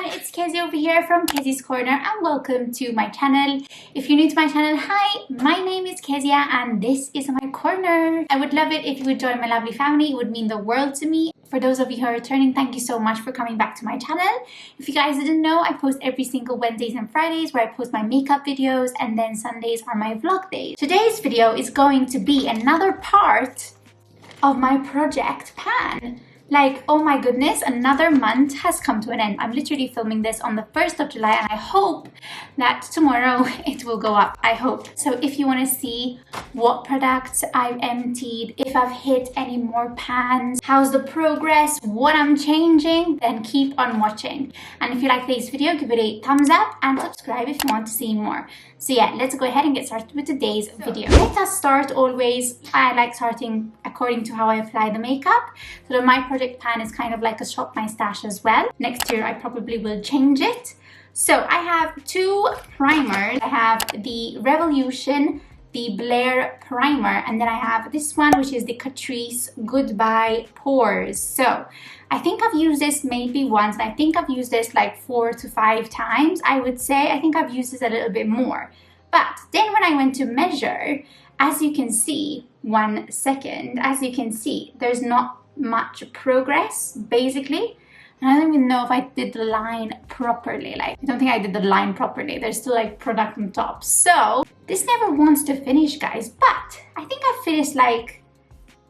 it's Kezzie over here from KezziesCorner and welcome to my channel. If you're new to my channel, hi, my name is Kezia and this is my corner. I would love it if you would join my lovely family. It would mean the world to me. For those of you who are returning, thank you so much for coming back to my channel. If you guys didn't know, I post every single Wednesdays and Fridays where I post my makeup videos, and then Sundays are my vlog days. Today's video is going to be another part of my project pan. Like, oh my goodness, another month has come to an end. I'm literally filming this on the 1st of July and I hope that tomorrow it will go up. I hope. So if you want to see what products I've emptied, if I've hit any more pans, how's the progress, what I'm changing, then keep on watching. And if you like today's video, give it a thumbs up and subscribe if you want to see more. So yeah, let's go ahead and get started with today's video. Let us start always. I like starting according to how I apply the makeup. So my project pan is kind of like a shop my stash as well. Next year I probably will change it. So I have two primers. I have the Revolution, the Blair primer, and then I have this one, which is the Catrice Goodbye Pores. So I think I've used this maybe once, and I think I've used this like 4 to 5 times, I would say. I think I've used this a little bit more. But then when I went to measure, as you can see, 1 second, as you can see, there's not much progress, basically. And I don't even know if I did the line properly. Like, I don't think I did the line properly. There's still like product on top. So this never wants to finish, guys. But I think I finished like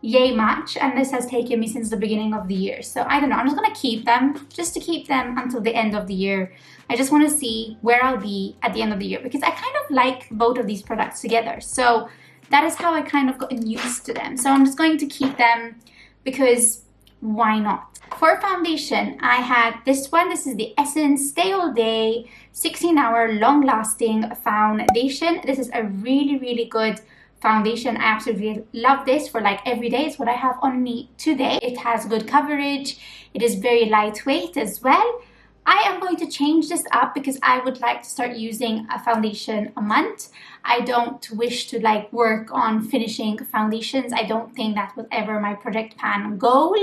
yay much, and this has taken me since the beginning of the year. So I don't know. I'm just gonna keep them, just to keep them until the end of the year. I just want to see where I'll be at the end of the year, because I kind of like both of these products together. So that is how I kind of gotten used to them. So I'm just going to keep them because why not? For foundation, I had this one. This is the Essence Stay All Day 16-hour long-lasting foundation. This is a really good foundation. I absolutely love this for like every day. It's what I have on me today. It has good coverage. It is very lightweight as well. I am going to change this up because I would like to start using a foundation a month. I don't wish to like work on finishing foundations. I don't think that was ever my project pan goal.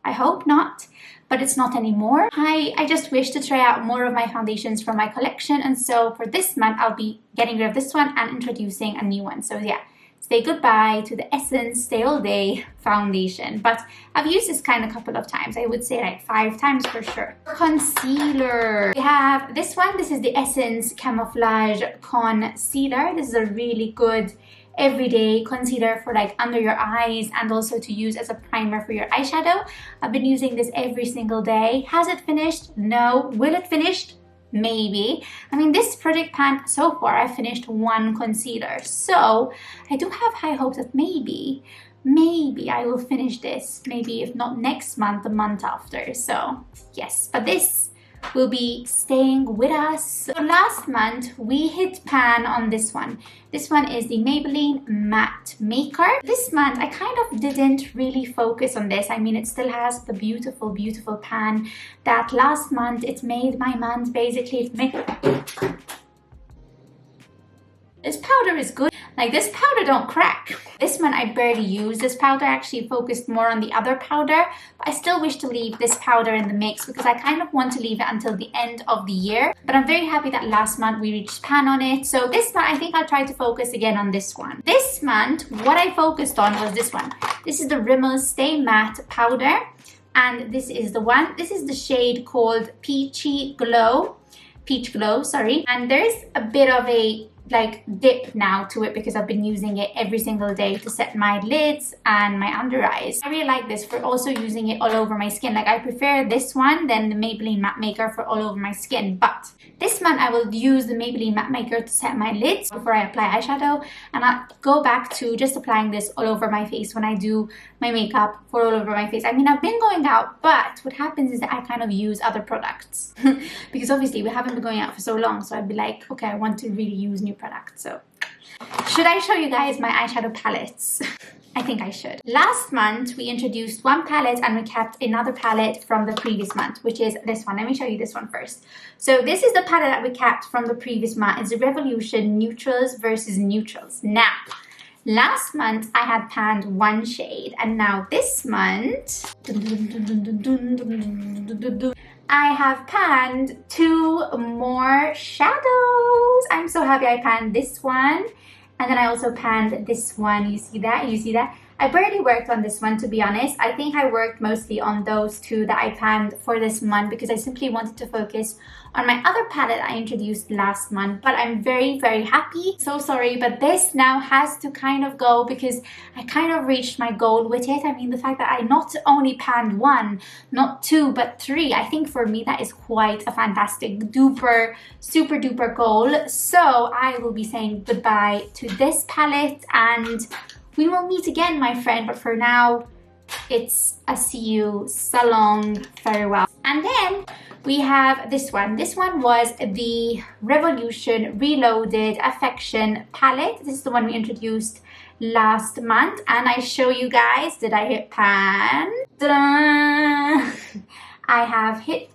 I hope not, but it's not anymore. I just wish to try out more of my foundations from my collection, and so for this month I'll be getting rid of this one and introducing a new one. So yeah, say goodbye to the Essence Stay All Day foundation. But I've used this kind a couple of times. I would say like 5 times for sure. Concealer. We have this one. This is the Essence Camouflage Concealer. This is a really good everyday concealer for like under your eyes, and also to use as a primer for your eyeshadow. I've been using this every single day. Has it finished? No. Will it finish? Maybe. I mean, this project pan so far I finished 1 concealer, so I do have high hopes that maybe I will finish this, maybe if not next month, the month after. So yes, but this will be staying with us. So last month we hit pan on this one. This one is the Maybelline Matte Maker. This month I kind of didn't really focus on this. I mean, it still has the beautiful pan that last month it made my month. Basically, this powder is good. Like, this powder don't crack. This one I barely use. This powder actually focused more on the other powder, but I still wish to leave this powder in the mix because I kind of want to leave it until the end of the year. But I'm very happy that last month we reached pan on it. So this month I think I'll try to focus again on this one. This month what I focused on was this one. This is the Rimmel Stay Matte powder, and this is the one. This is the shade called Peach Glow, sorry. And there's a bit of a like dip now to it because I've been using it every single day to set my lids and my under eyes. I really like this for also using it all over my skin. Like, I prefer this one than the Maybelline Matte Maker for all over my skin. But this month I will use the Maybelline Matte Maker to set my lids before I apply eyeshadow, and I'll go back to just applying this all over my face when I do my makeup for all over my face. I mean, I've been going out, but what happens is that I kind of use other products because obviously we haven't been going out for so long. So I'd be like, okay, I want to really use new products. So should I show you guys my eyeshadow palettes? I think I should. Last month we introduced 1 palette and we kept another palette from the previous month, which is this one. Let me show you this one first. So this is the palette that we kept from the previous month. It's the Revolution Neutrals versus Neutrals. Now, last month I had panned 1 shade, and now this month I have panned 2 more shadows. I'm so happy I panned this one. And then I also panned this one. You see that? You see that? I barely worked on this one, to be honest. I think I worked mostly on those 2 that I panned for this month because I simply wanted to focus on my other palette I introduced last month. But I'm very, very happy. So sorry, but this now has to kind of go because I kind of reached my goal with it. I mean, the fact that I not only panned 1, not 2, but 3, I think for me that is quite a fantastic duper, super duper goal. So I will be saying goodbye to this palette and we will meet again, my friend, but for now, it's a see you, so long, farewell. And then we have this one. This one was the Revolution Reloaded Affection palette. This is the one we introduced last month. And I show you guys, did I hit pan? Ta-da! I have hit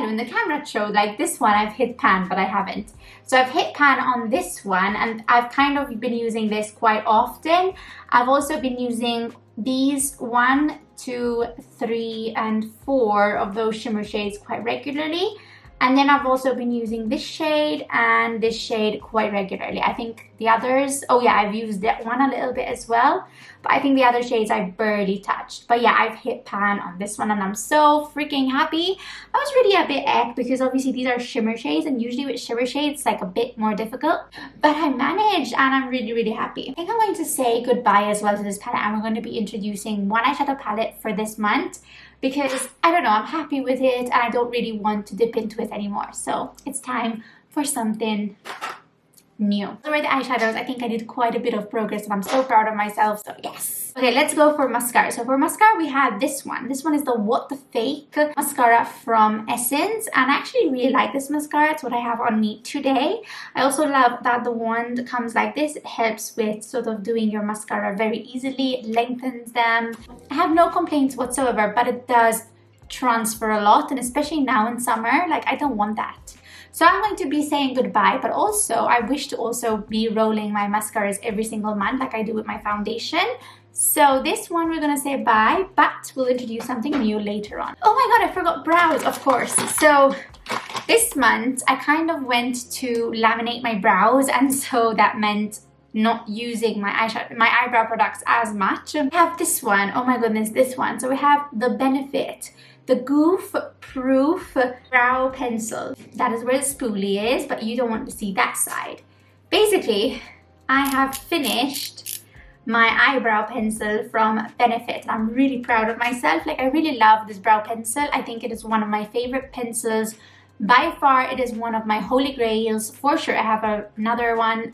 in the camera showed like this one I've hit pan, but I haven't. So I've hit pan on this one and I've kind of been using this quite often. I've also been using these 1, 2, 3, and 4 of those shimmer shades quite regularly. And then I've also been using this shade and this shade quite regularly. I think the others, oh yeah, I've used that one a little bit as well. But I think the other shades I barely touched. But yeah, I've hit pan on this one and I'm so freaking happy. I was really a bit eck because obviously these are shimmer shades and usually with shimmer shades it's like a bit more difficult. But I managed and I'm really, really happy. I think I'm going to say goodbye as well to this palette and we're going to be introducing one eyeshadow palette for this month. Because, I don't know, I'm happy with it and I don't really want to dip into it anymore. So, it's time for something new. So, for the eyeshadows, I think I did quite a bit of progress and I'm so proud of myself. So, yes. Okay, let's go for mascara. So, for mascara, we have this one. This one is the What the Fake mascara from Essence. And I actually really like this mascara. It's what I have on me today. I also love that the wand comes like this. It helps with sort of doing your mascara very easily. It lengthens them. I have no complaints whatsoever, but it does transfer a lot. And especially now in summer, like I don't want that. So I'm going to be saying goodbye, but also I wish to also be rolling my mascaras every single month like I do with my foundation. So this one we're going to say bye, but we'll introduce something new later on. Oh my god, I forgot brows, of course. So this month I kind of went to laminate my brows and so that meant not using my eyebrow products as much. I have this one, oh my goodness, this one. So we have the Benefit, the Goof Proof Brow Pencil. That is where the spoolie is, but you don't want to see that side. Basically, I have finished my eyebrow pencil from Benefit. I'm really proud of myself. Like I really love this brow pencil. I think it is one of my favorite pencils. By far, it is one of my holy grails. For sure, I have another one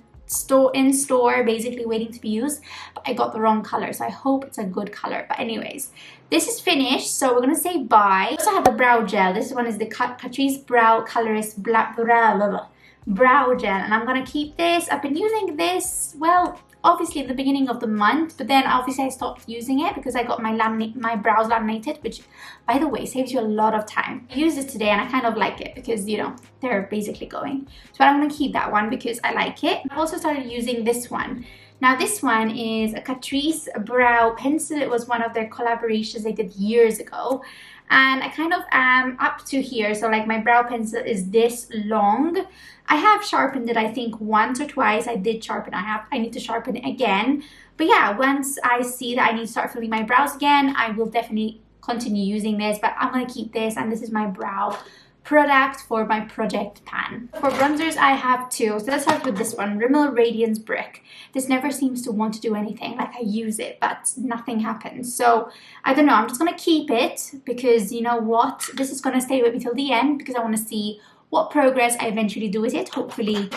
in store basically waiting to be used, but I got the wrong color, so I hope it's a good color. But anyways, this is finished, so we're gonna say bye. I also have the brow gel. This one is the Catrice Brow Colorist brow gel, and I'm gonna keep this. I've been using this, well, obviously at the beginning of the month, but then obviously I stopped using it because I got my brows laminated, which by the way saves you a lot of time. I used it today and I kind of like it because, you know, they're basically going. So I'm going to keep that one because I like it. I also started using this one. Now this one is a Catrice Brow Pencil. It was one of their collaborations they did years ago. And I kind of am up to here, so like my brow pencil is this long. I have sharpened it I think once or twice. I did sharpen, I need to sharpen it again. But yeah, once I see that I need to start filling my brows again, I will definitely continue using this, but I'm gonna keep this, and this is my brow product for my project pan. For bronzers, I have 2. So let's start with this one, Rimmel Radiance Brick. This never seems to want to do anything. Like I use it, but nothing happens. So I don't know, I'm just gonna keep it because you know what? This is gonna stay with me till the end because I wanna see what progress I eventually do with it. Hopefully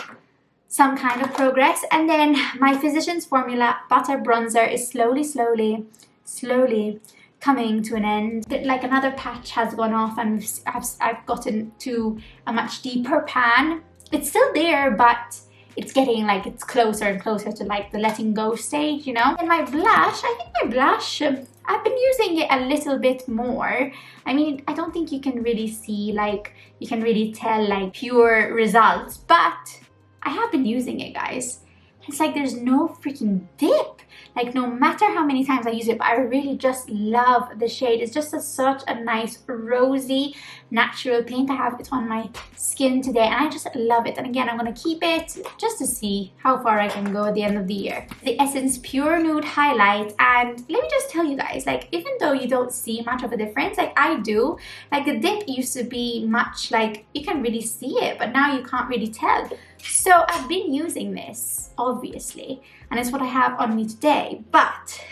some kind of progress. And then my Physicians Formula Butter Bronzer is slowly coming to an end. Like another patch has gone off and I've gotten to a much deeper pan. It's still there, but it's getting like it's closer and closer to like the letting go stage, you know. And my blush, I think my blush, I've been using it a little bit more. I mean, I don't think you can really see, like, you can really tell like pure results, but I have been using it, guys. It's like there's no freaking dip. Like no matter how many times I use it, but I really just love the shade. It's just such a nice rosy natural pink. I have it on my skin today and I just love it. And again, I'm going to keep it just to see how far I can go at the end of the year. The Essence Pure Nude Highlight, and let me just tell you guys, like even though you don't see much of a difference, like I do, like the dip used to be much like you can really see it, but now you can't really tell. So I've been using this obviously, and it's what I have on me today, but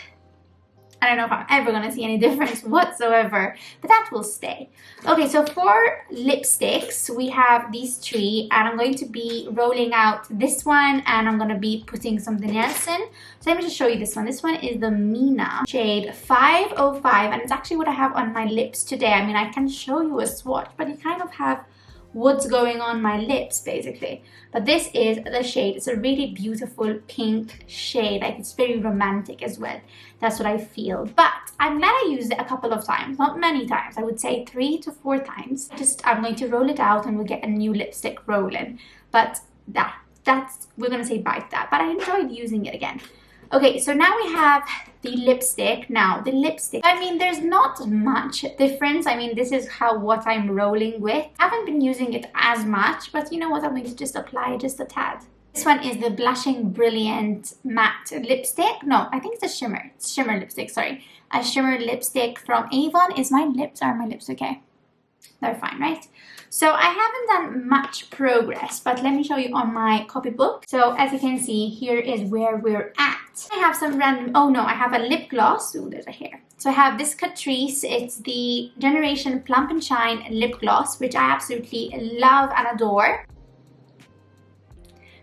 I don't know if I'm ever going to see any difference whatsoever, but that will stay. Okay, so for lipsticks, we have these three, and I'm going to be rolling out this one, and I'm going to be putting something else in. So let me just show you this one. This one is the Mina shade 505, and it's actually what I have on my lips today. I mean, I can show you a swatch, but you kind of have what's going on my lips basically. But this is the shade. It's a really beautiful pink shade, like it's very romantic as well. That's what I feel. But I'm glad I used it a couple of times, not many times. I would say 3 to 4 times. I'm going to roll it out and we'll get a new lipstick rolling. But that's we're gonna say bye to that. But I enjoyed using it again. Okay, so now we have the lipstick. Now, the lipstick, I mean, there's not much difference. I mean, this is what I'm rolling with. I haven't been using it as much, but you know what? I'm going to just apply just a tad. This one is the Blushing Brilliant Matte Lipstick. No, I think it's a shimmer. It's shimmer lipstick, sorry. A shimmer lipstick from Avon. Are my lips okay? They're fine, right? So I haven't done much progress, but let me show you on my copybook. So as you can see, here is where we're at. I have some random, oh no, I have a lip gloss. Oh, there's a hair. So I have this Catrice. It's the Generation Plump and Shine lip gloss, which I absolutely love and adore.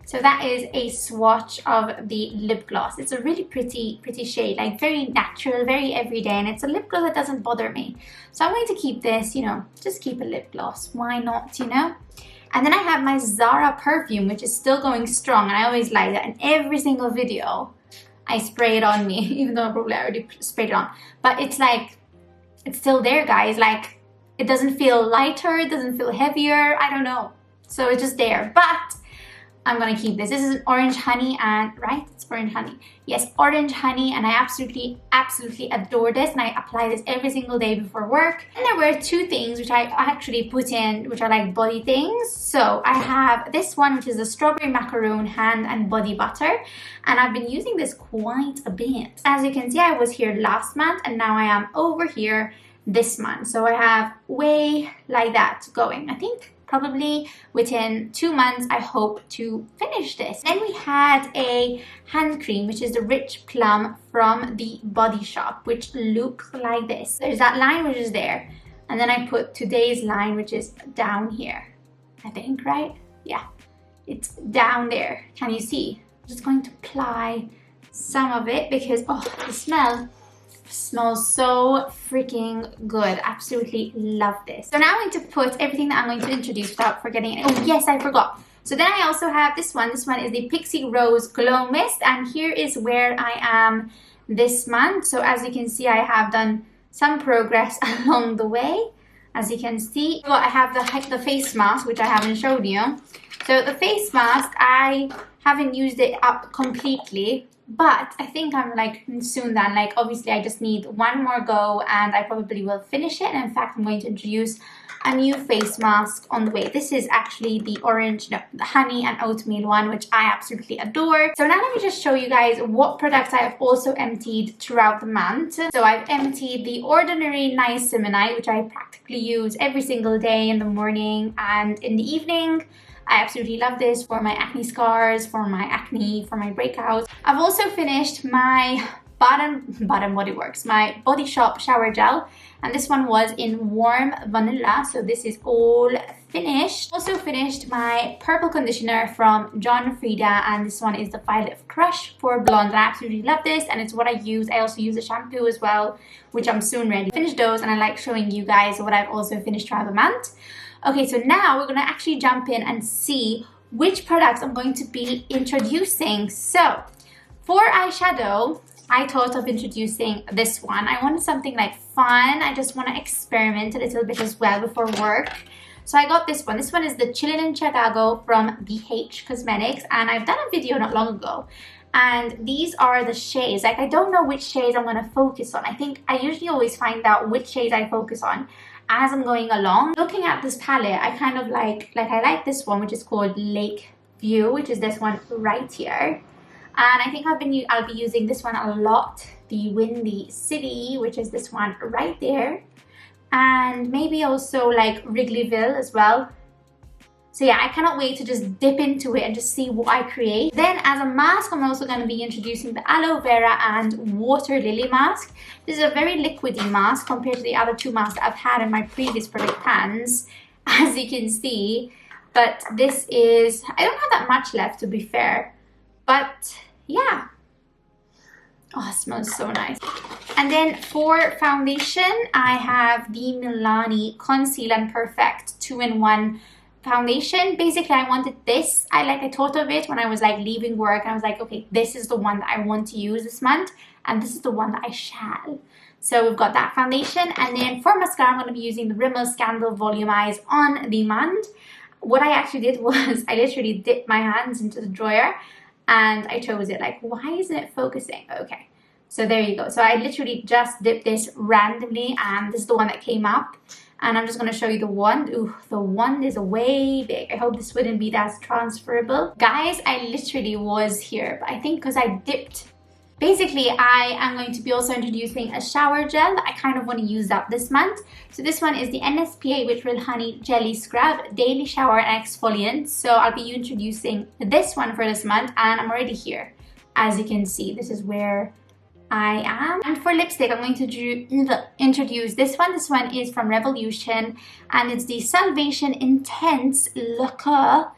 So that is a swatch of the lip gloss. It's a really pretty shade, like very natural, very everyday, and it's a lip gloss that doesn't bother me. So I'm going to keep this, you know, just keep a lip gloss. Why not, you know? And then I have my Zara perfume, which is still going strong, and I always like that. In every single video, I spray it on me, even though I probably already sprayed it on. But it's like, it's still there, guys. Like, it doesn't feel lighter, it doesn't feel heavier, I don't know. So it's just there, but I'm gonna keep this. This is an orange honey, and right, it's orange honey. Yes, orange honey, and I absolutely adore this, and I apply this every single day before work. And there were 2 things which I actually put in, which are like body things. So I have this one, which is the Strawberry Macaroon Hand and Body Butter, and I've been using this quite a bit. As you can see, I was here last month, and now I am over here this month. So I have way like that going. I think probably within 2 months, I hope to finish this. Then we had a hand cream, which is the Rich Plum from the Body Shop, which looks like this. There's that line which is there, and then I put today's line, which is down here, I think, right? Yeah, it's down there. Can you see? I'm just going to apply some of it because, oh, the smell smells so freaking good. Absolutely love this. So now I'm going to put everything that I'm going to introduce without forgetting it. Oh yes, I forgot. So then I also have this one. This one is the Pixie Rose Glow Mist, and here is where I am this month. So as you can see, I have done some progress along the way. As you can see, well, I have the face mask, which I haven't showed you. So the face mask, I haven't used it up completely, but I think I'm like soon done. Like obviously I just need one more go and I probably will finish it. And in fact, I'm going to introduce a new face mask on the way. This is actually the the honey and oatmeal one, which I absolutely adore. So now let me just show you guys what products I have also emptied throughout the month. So I've emptied the Ordinary Niacinamide, which I practically use every single day in the morning and in the evening. I absolutely love this for my acne scars, for my acne, for my breakouts. I've also finished my Bottom Body Works, my Body Shop shower gel, and this one was in warm vanilla, so this is all finished. Also finished my purple conditioner from John Frieda, and this one is the Violet Crush for blonde. I absolutely love this, and it's what I use. I also use a shampoo as well, which I'm soon ready to finish those, and I like showing you guys what I've also finished throughout the month. Okay, so now we're gonna actually jump in and see which products I'm going to be introducing. So for eyeshadow, I thought of introducing this one. I wanted something like fun. I just want to experiment a little bit as well before work. So I got this one. This one is the Chillin' in Chicago from BH Cosmetics, and I've done a video not long ago. And these are the shades. Like, I don't know which shades I'm going to focus on. I think I usually always find out which shades I focus on as I'm going along. Looking at this palette, I kind of like I like this one, which is called Lake View, which is this one right here. And I think I'll be using this one a lot, the Windy City, which is this one right there. And maybe also like Wrigleyville as well. So yeah, I cannot wait to just dip into it and just see what I create. Then as a mask, I'm also going to be introducing the Aloe Vera and Water Lily mask. This is a very liquidy mask compared to the other two masks that I've had in my previous product pans, as you can see. But this is, I don't have that much left, to be fair. But yeah. Oh, it smells so nice. And then for foundation, I have the Milani Conceal and Perfect 2-in-1 foundation. Basically, I wanted this. I thought of it when I was like leaving work. I was like, okay, this is the one that I want to use this month, and this is the one that I shall. So we've got that foundation. And then for mascara, I'm going to be using the Rimmel Scandal Volumize on Demand. What I actually did was I literally dipped my hands into the drawer and I chose it. Like, why isn't it focusing? Okay, so there you go. So I literally just dipped this randomly, and this is the one that came up. And I'm just going to show you the wand. Ooh, the wand is way big. I hope this wouldn't be that transferable. Guys, I literally was here, but I think because I dipped. Basically, I am going to be also introducing a shower gel. I kind of want to use that this month. So this one is the NSPA Witch Real Honey Jelly Scrub Daily Shower and Exfoliant. So I'll be introducing this one for this month, and I'm already here. As you can see, this is where I am. And for lipstick, I'm going to introduce this one. This one is from Revolution, and it's the Salvation Intense Lacquer.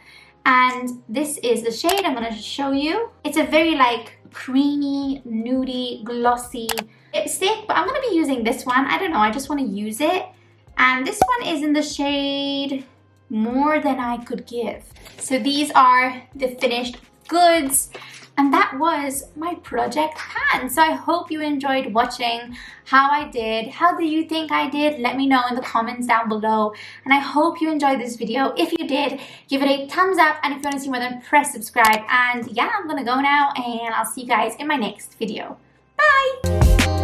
And this is the shade I'm going to show you. It's a very like creamy, nudie, glossy lipstick, but I'm going to be using this one. I don't know, I just want to use it. And this one is in the shade More Than I Could Give. So these are the finished goods. And that was my project pan. So I hope you enjoyed watching how I did. How do you think I did? Let me know in the comments down below. And I hope you enjoyed this video. If you did, give it a thumbs up. And if you want to see more, then press subscribe. And yeah, I'm gonna go now, and I'll see you guys in my next video. Bye!